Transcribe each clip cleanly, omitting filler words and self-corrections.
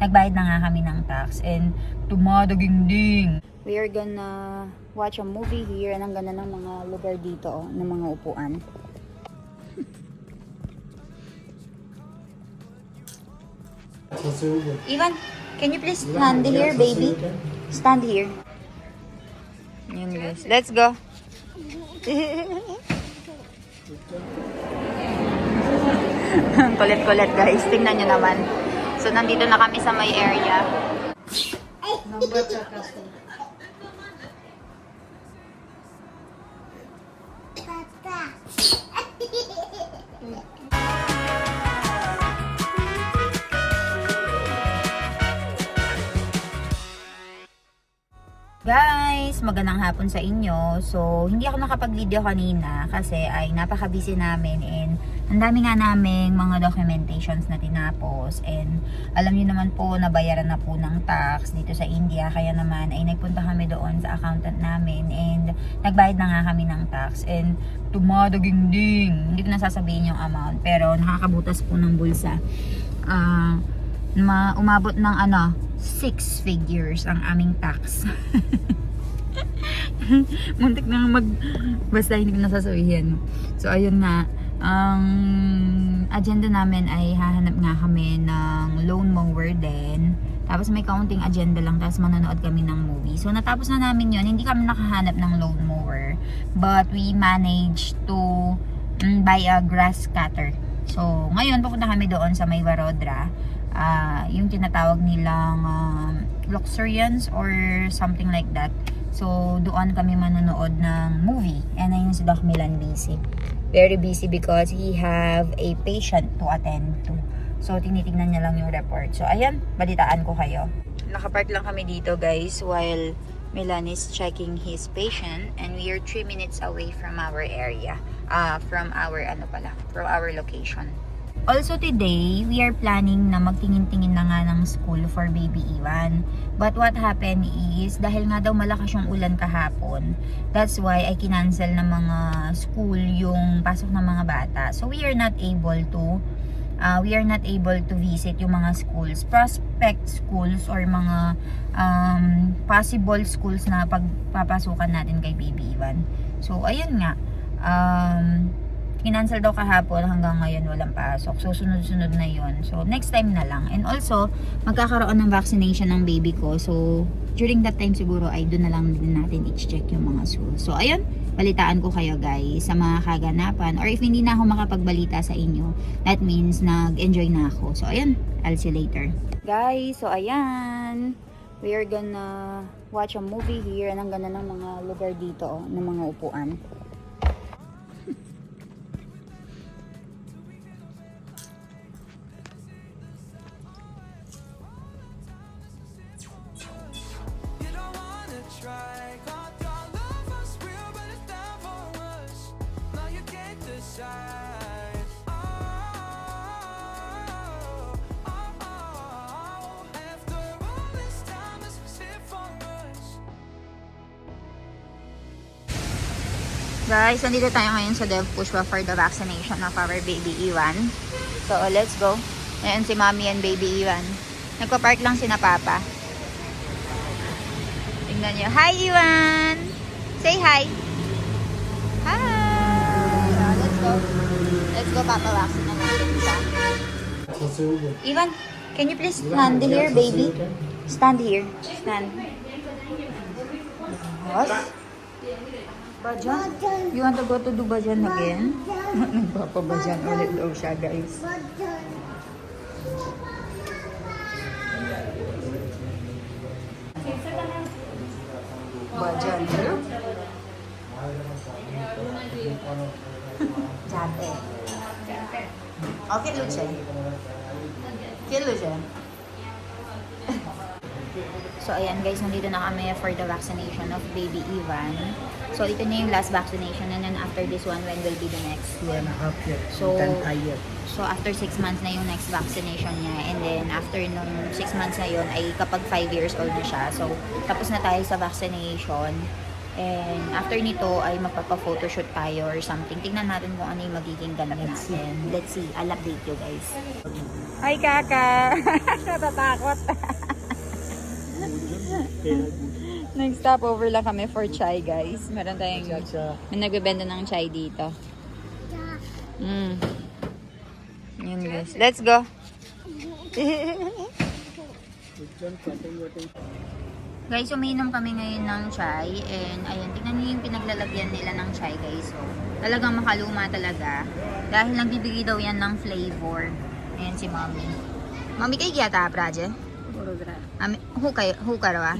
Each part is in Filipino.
nagbayad na nga kami ng tax and tumadaging-ding. We are gonna watch a movie here and ang ganda ng mga lugar dito, oh, ng mga upuan. Ivan, can you please stand here, baby? Stand here. Yun guys. Let's go. Kulit-kulit guys. Tingnan nyo naman. So, nandito na kami sa may area. Guys, magandang hapon sa inyo. So, hindi ako nakapag-video kanina kasi ay napaka-busy namin and ang dami nga naming mga documentations na tinapos and alam niyo naman po nabayaran na po ng tax dito sa India kaya naman ay nagpunta kami doon sa accountant namin and nagbayad na nga kami ng tax and tumadaging-ding. Hindi ko na sasabihin yung amount pero nakakabutas po ng bulsa. Umabot ng 6 figures ang aming tax. Muntik na basta hindi ko nasasabihin. So ayun nga, ang agenda namin ay hahanap nga kami ng loan mower din. Tapos may counting agenda lang, tapos manonood kami ng movie. So natapos na namin yun, hindi kami nakahanap ng loan mower. But we managed to buy a grass cutter. So ngayon pupunta kami doon sa may Barodra. Yung tinatawag nilang Luxurians or something like that. So doon kami manonood ng movie. And ayun si Doc Milan busy. Very busy because he have a patient to attend to. So tinitingnan niya lang yung report. So ayan, balitaan ko kayo. Nakapark lang kami dito guys while Milan is checking his patient and we are 3 minutes away from our area. From our location. Also today, we are planning na magtingin-tingin na nga ng school for baby Ivan. But what happened is, dahil nga daw malakas yung ulan kahapon, that's why I kinancel ng mga school yung pasok ng mga bata. So we are not able to visit yung mga schools, prospect schools or mga possible schools na pagpapasukan natin kay baby Ivan. So ayun nga, kinancel daw kahapon, hanggang ngayon walang pasok. So, sunod-sunod na yon. So, next time na lang. And also, magkakaroon ng vaccination ng baby ko. So, during that time siguro ay doon na lang din natin i-check yung mga school. So, ayun, balitaan ko kayo guys sa mga kaganapan. Or if hindi na ako makapagbalita sa inyo, that means nag-enjoy na ako. So, ayun, I'll see you later. Guys, so ayan. We are gonna watch a movie here. And ang ganda ng mga lugar dito, ng mga upuan. Guys, nandito tayo ngayon sa DevPushpa for the vaccination of our baby Ivan. So, let's go. Ayan si Mommy and baby Ivan. Nagpa-park lang si na Papa. Tingnan nyo. Hi, Ivan! Say hi! Hi! So, let's go. Let's go, Papa. Vaccine na natin siya. Ivan, can you please stand here, baby? Stand here. Stand. What? Bajan? You want to go to do Bajan again? Nagpapabajan ulit daw siya, guys. Bajan. Jate. Okay, Luce. Okay, Luce. So, ayan guys, nandito na kami for the vaccination of baby Ivan. So, ito na yung last vaccination and then after this one, when will be the next? 2.5 years. So, after 6 months na yung next vaccination niya and then after nung 6 months na yun ay kapag 5 years old na siya. So, tapos na tayo sa vaccination. And after nito ay magpapa-photoshoot tayo or something. Tingnan natin kung ano yung magiging ganap natin. Let's see. I'll update you guys. Hi, Kaka! Natatakot. Nag-stop over lang kami for chai, guys. Meron tayong may nagbebenta ng chai dito. Yun, guys. Let's go. Guys, umiinom kami ngayon ng chai and ayan, tingnan niyo yung pinaglalagyan nila ng chai, guys. So, talagang makaluma talaga dahil nagbibigay daw yan ng flavor. Ayan si Mommy. Mommy, kay gyata, Praje? Who karawa?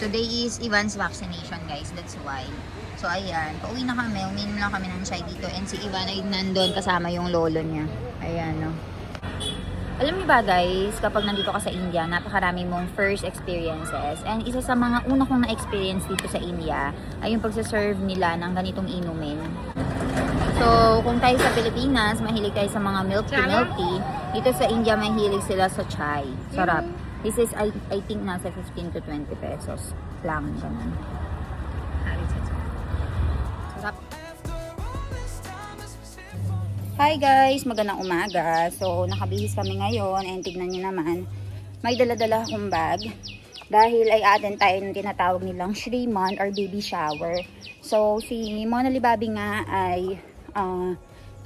Today is Ivan's vaccination, guys. That's why. So, ayan. Pauwi na kami. Umiinom lang kami ng chai dito and si Ivan ay nandun kasama yung lolo niya. Ayan, no. Alam niyo ba, guys, kapag nandito ka sa India, napakarami mong first experiences. And isa sa mga una kong na-experience dito sa India ay yung pagsaserve nila ng ganitong inumin. So, kung tayo sa Pilipinas, mahilig tayo sa mga milk tea. Dito sa India, mahilig sila sa chai. Sarap. This is, I think, nasa 15 to 20 pesos lang. Ganun. Sarap. Hi guys! Magandang umaga. So, nakabihis kami ngayon and tignan nyo naman, may dala-dala akong bag dahil ay attend tayo ng tinatawag nilang Shriman or baby shower. So, si Mona Libabi nga ay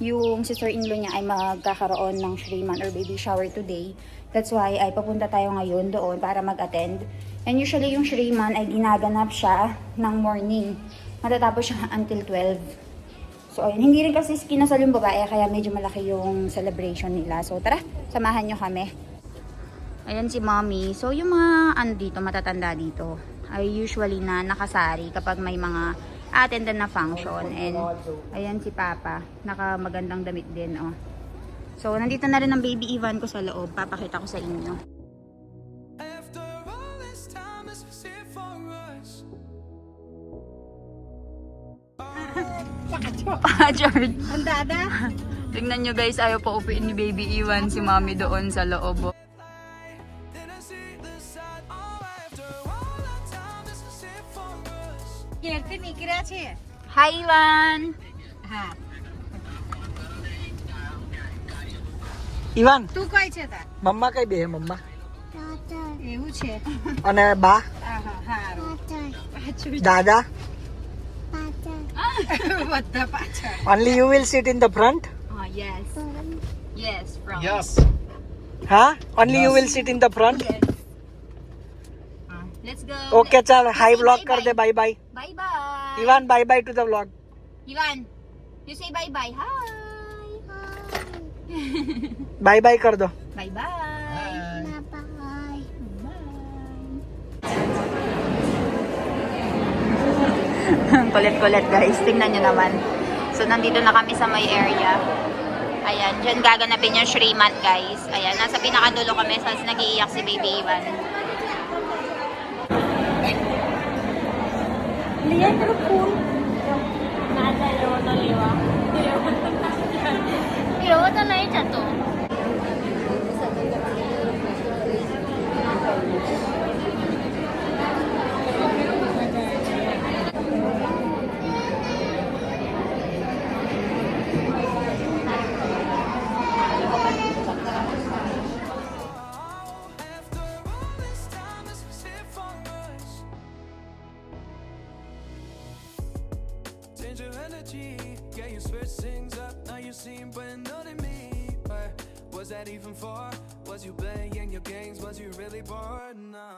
yung sister-in-law niya ay magkakaroon ng Shriman or baby shower today. That's why ay papunta tayo ngayon doon para mag-attend. And usually yung Shriman ay ginaganap siya ng morning. Matatapos siya until 12. So, ayun. Hindi rin kasi kinasal yung babae, kaya medyo malaki yung celebration nila. So, tara, samahan nyo kami. Ayan si Mommy. So, yung mga dito, matatanda dito, ay usually na nakasari kapag may mga attendan na function. And, ayan si Papa. Nakamagandang damit din, oh. So, nandito na rin ang baby Ivan ko sa loob. Papakita ko sa inyo. George. Ang dada. Tingnan nyo guys, ayaw pa upiin ni baby Iwan si Mommy doon sa loob. Hi Iwan. Ivan, તું કઈ છે તાર? મમ્મા કઈ બે મમ્મા એવું છે. અને બા દાદા બધા પાછળ. only you will sit in the front Yes. Yes, from. huh only you will sit in the front Yes. Let's go. okay chal hi vlog kar de bye bye Bye bye. Ivan bye bye to the vlog Ivan, you say bye bye. Hi. bye bye kar do Bye bye. Kulit-kulit guys, tingnan nyo naman. So nandito na kami sa may area. Ayan, dyan gaganapin yung Shriman guys. Ayan, nasa pinakadulo kami sa nag-iiyak si baby Ivan. Liyan, ano po? Iroda na ito to. Yeah, you switch things up, now you seem brand new to me. But was that even for? Was you playing your games? Was you really bored? No.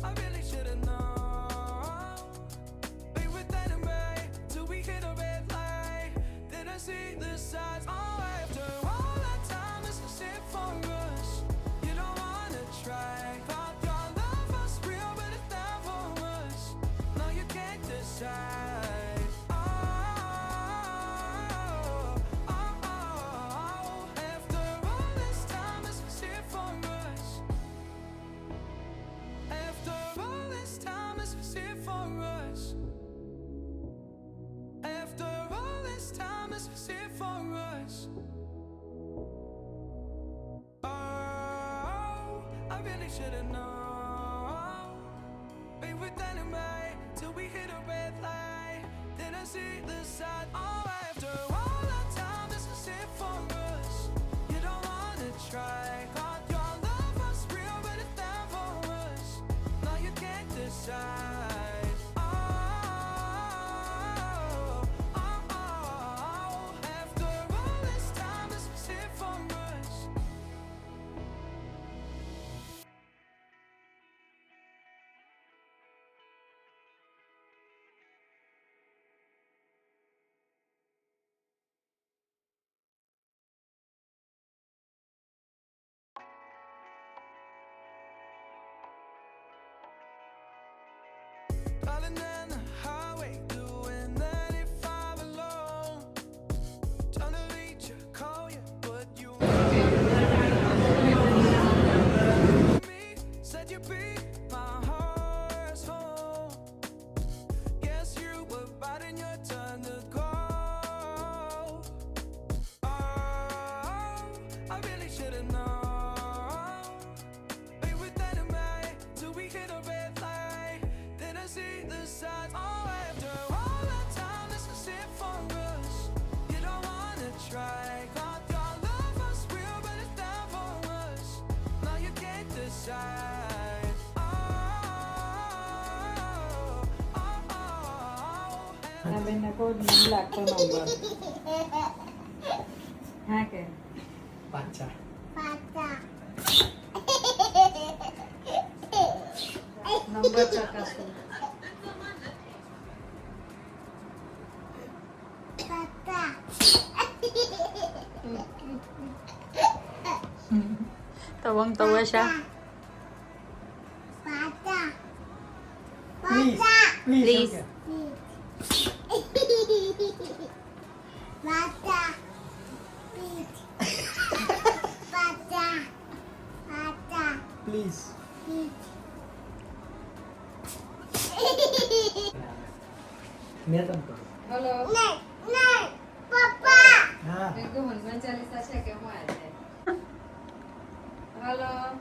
I really should've known. Be with that and right till we hit a red light. Then I see the signs. Oh, after all that time, this is it for us. You don't wanna try. Thought your love was real, but it never was. No, you can't decide. Should've known. Be with enemy till we hit a red light. Then I see the side. Oh, after all that time, this is it for us. You don't wanna try. God, your love was real, but it's not for us. No, you can't decide. After all this time, this is it for us. Darling, down the highway, doing 95 alone. Trying to reach you, call you, but you me said you'd be my heart's home. Guess you were biding your turn to go. Oh, I really should've known. Be with enemy till we hit a red light. Then I see the signs. Oh, after all that time, this is it for us. You don't wanna try. God, your love was real, but it's not for us. No, you can't decide. Sabi na po, nilak to number. Okay. Pacha. Number sa kaso. Tawang-tawa siya. Please. Please. Okay. Please. Meron ko. Hello. Ah. Ego man mencari Sasha ke mana? Halo.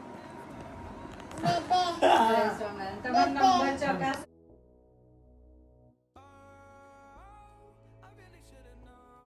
Teman number